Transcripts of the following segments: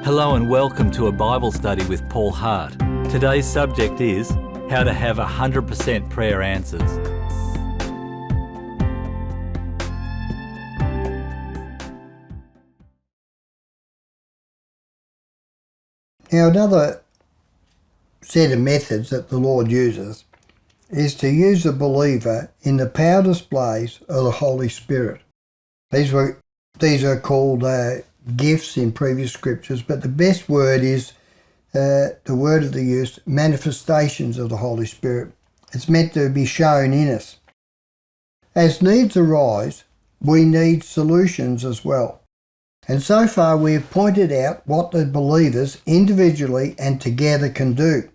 Hello and welcome to a Bible study with Paul Hart. Today's subject is how to have 100% prayer answers. Now, another set of methods that the Lord uses is to use the believer in the power displays of the Holy Spirit. These are called gifts in previous scriptures, but the best word is the word of the use, manifestations of the Holy Spirit. It's meant to be shown in us. As needs arise, we need solutions as well. And so far we have pointed out what the believers individually and together can do,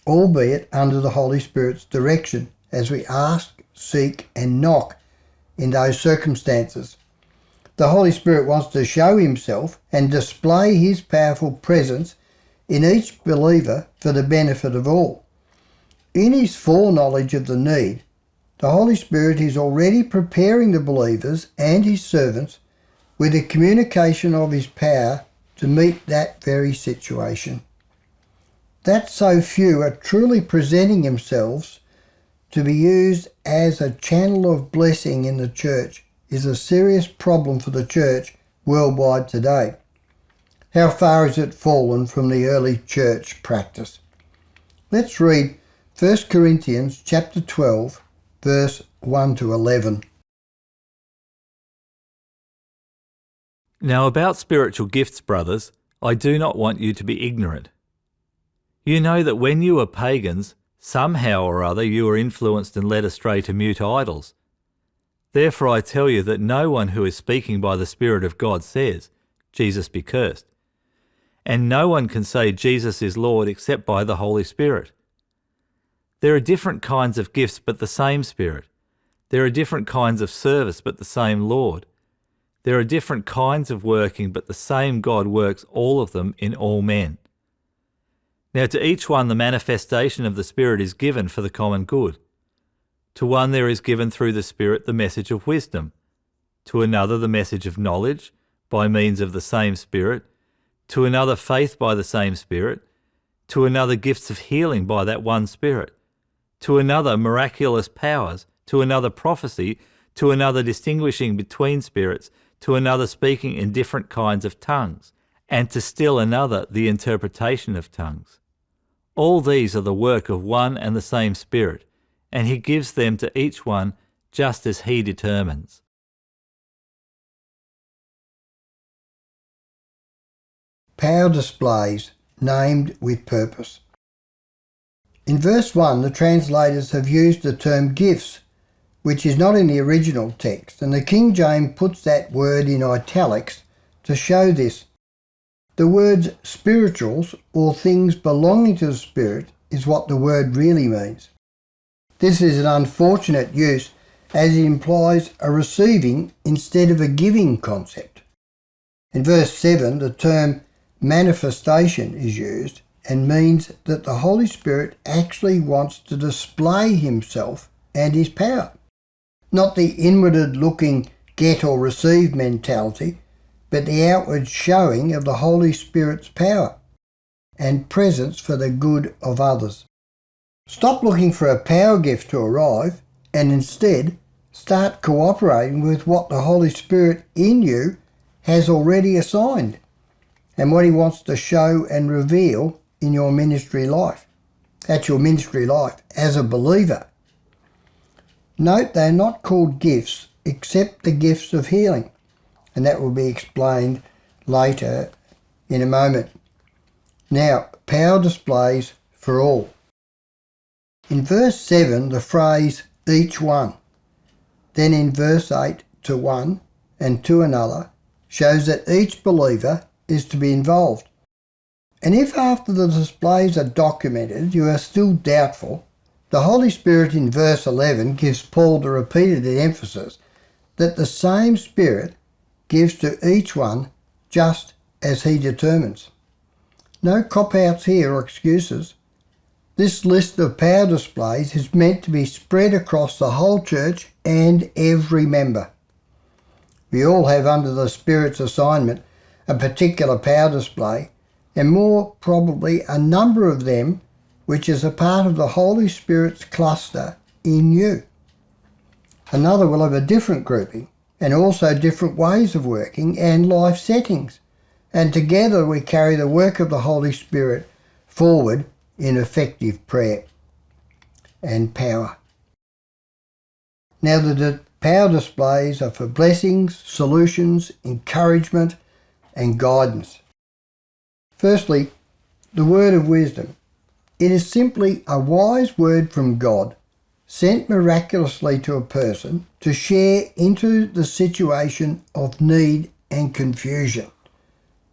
albeit under the Holy Spirit's direction, as we ask, seek and knock in those circumstances. The Holy Spirit wants to show himself and display his powerful presence in each believer for the benefit of all. In his foreknowledge of the need, the Holy Spirit is already preparing the believers and his servants with the communication of his power to meet that very situation. That so few are truly presenting themselves to be used as a channel of blessing in the church is a serious problem for the church worldwide today. How far has it fallen from the early church practice? Let's read 1 Corinthians chapter 12, verse 1 to 11. Now about spiritual gifts, brothers, I do not want you to be ignorant. You know that when you were pagans, somehow or other you were influenced and led astray to mute idols. Therefore I tell you that no one who is speaking by the Spirit of God says, Jesus be cursed. And no one can say Jesus is Lord except by the Holy Spirit. There are different kinds of gifts but the same Spirit. There are different kinds of service but the same Lord. There are different kinds of working but the same God works all of them in all men. Now to each one the manifestation of the Spirit is given for the common good. To one there is given through the Spirit the message of wisdom, to another the message of knowledge by means of the same Spirit, to another faith by the same Spirit, to another gifts of healing by that one Spirit, to another miraculous powers, to another prophecy, to another distinguishing between spirits, to another speaking in different kinds of tongues, and to still another the interpretation of tongues. All these are the work of one and the same Spirit, and he gives them to each one just as he determines. Power displays named with purpose. In verse 1, the translators have used the term gifts, which is not in the original text, and the King James puts that word in italics to show this. The words spirituals or things belonging to the Spirit is what the word really means. This is an unfortunate use as it implies a receiving instead of a giving concept. In verse 7, the term manifestation is used and means that the Holy Spirit actually wants to display himself and his power. Not the inward-looking get or receive mentality, but the outward showing of the Holy Spirit's power and presence for the good of others. Stop looking for a power gift to arrive and instead start cooperating with what the Holy Spirit in you has already assigned and what he wants to show and reveal in your ministry life. That's your ministry life as a believer. Note they're not called gifts except the gifts of healing, and that will be explained later in a moment. Now, power displays for all. In verse 7, the phrase each one, then in verse 8, to one and to another, shows that each believer is to be involved. And if after the displays are documented you are still doubtful, the Holy Spirit in verse 11 gives Paul the repeated emphasis that the same Spirit gives to each one just as he determines. No cop-outs here or excuses. This list of power displays is meant to be spread across the whole church and every member. We all have under the Spirit's assignment a particular power display and more probably a number of them which is a part of the Holy Spirit's cluster in you. Another will have a different grouping and also different ways of working and life settings, and together we carry the work of the Holy Spirit forward in effective prayer and power. Now the power displays are for blessings, solutions, encouragement and guidance. Firstly, the word of wisdom. It is simply a wise word from God sent miraculously to a person to share into the situation of need and confusion.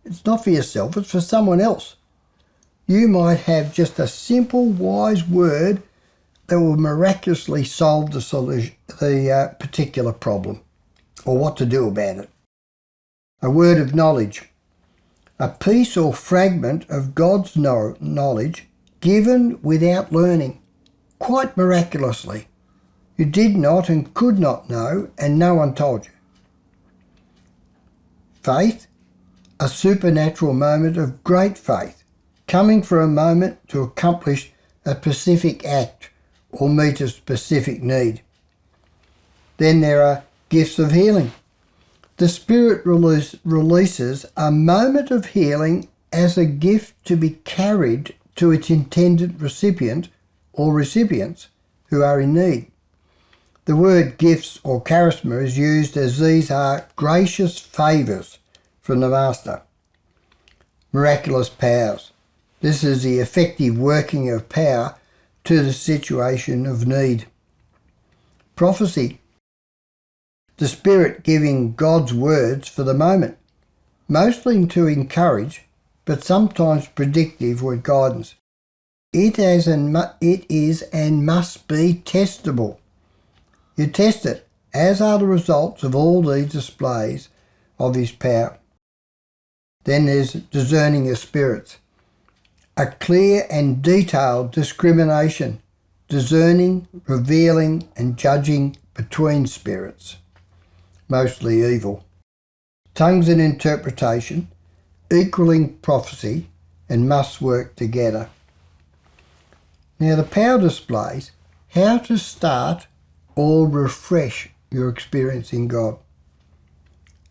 It's not for yourself, it's for someone else. You might have just a simple, wise word that will miraculously solve the particular problem or what to do about it. A word of knowledge. A piece or fragment of God's knowledge given without learning, quite miraculously. You did not and could not know, and no one told you. Faith, a supernatural moment of great faith, coming for a moment to accomplish a specific act or meet a specific need. Then there are gifts of healing. The Spirit releases a moment of healing as a gift to be carried to its intended recipient or recipients who are in need. The word gifts or charisma is used as these are gracious favours from the Master. Miraculous powers. This is the effective working of power to the situation of need. Prophecy. The Spirit giving God's words for the moment, mostly to encourage, but sometimes predictive with guidance. It is and must be testable. You test it, as are the results of all these displays of His power. Then there's discerning of spirits. A clear and detailed discrimination, discerning, revealing and judging between spirits, mostly evil. Tongues and interpretation, equaling prophecy and must work together. Now the power displays how to start or refresh your experience in God.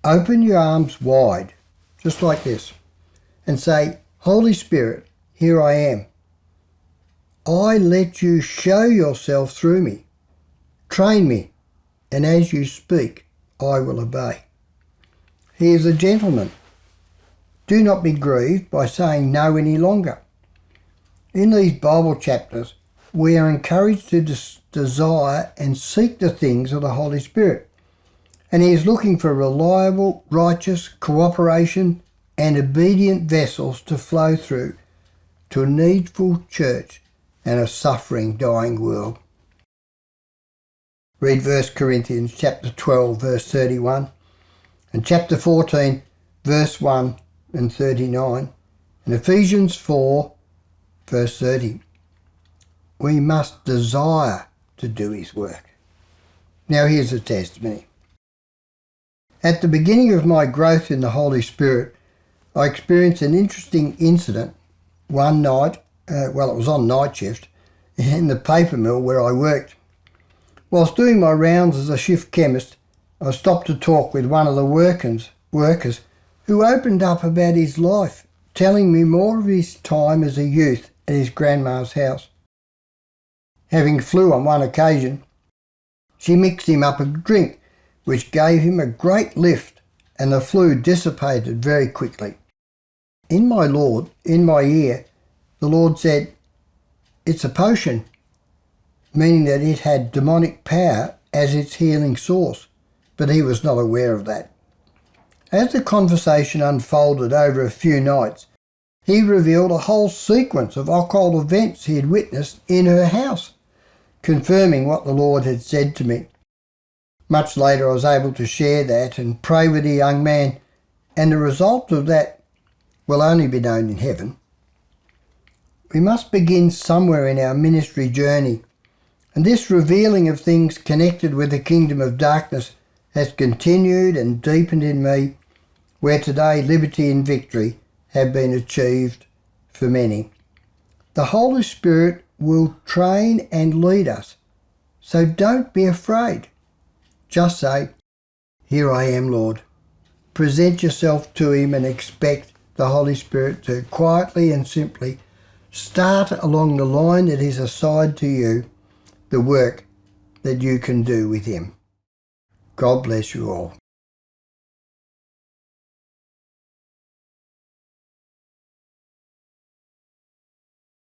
Open your arms wide, just like this, and say, Holy Spirit, here I am. I let you show yourself through me. Train me, and as you speak, I will obey. He is a gentleman. Do not be grieved by saying no any longer. In these Bible chapters, we are encouraged to desire and seek the things of the Holy Spirit. And He is looking for reliable, righteous, cooperation and obedient vessels to flow through to a needful church and a suffering, dying world. Read 1 Corinthians chapter 12, verse 31, and chapter 14, verse 1 and 39, and Ephesians 4, verse 30. We must desire to do His work. Now here's a testimony. At the beginning of my growth in the Holy Spirit, I experienced an interesting incident one night, it was on night shift, in the paper mill where I worked. Whilst doing my rounds as a shift chemist, I stopped to talk with one of the workers who opened up about his life, telling me more of his time as a youth at his grandma's house. Having flu on one occasion, she mixed him up a drink which gave him a great lift, and the flu dissipated very quickly. In my ear, the Lord said, "It's a potion," meaning that it had demonic power as its healing source, but he was not aware of that. As the conversation unfolded over a few nights, he revealed a whole sequence of occult events he had witnessed in her house, confirming what the Lord had said to me. Much later I was able to share that and pray with the young man, and the result of that will only be known in heaven. We must begin somewhere in our ministry journey, and this revealing of things connected with the kingdom of darkness has continued and deepened in me, where today liberty and victory have been achieved for many. The Holy Spirit will train and lead us, so don't be afraid. Just say, "Here I am, Lord." Present yourself to Him and expect the Holy Spirit to quietly and simply start along the line that is assigned to you, the work that you can do with Him. God bless you all.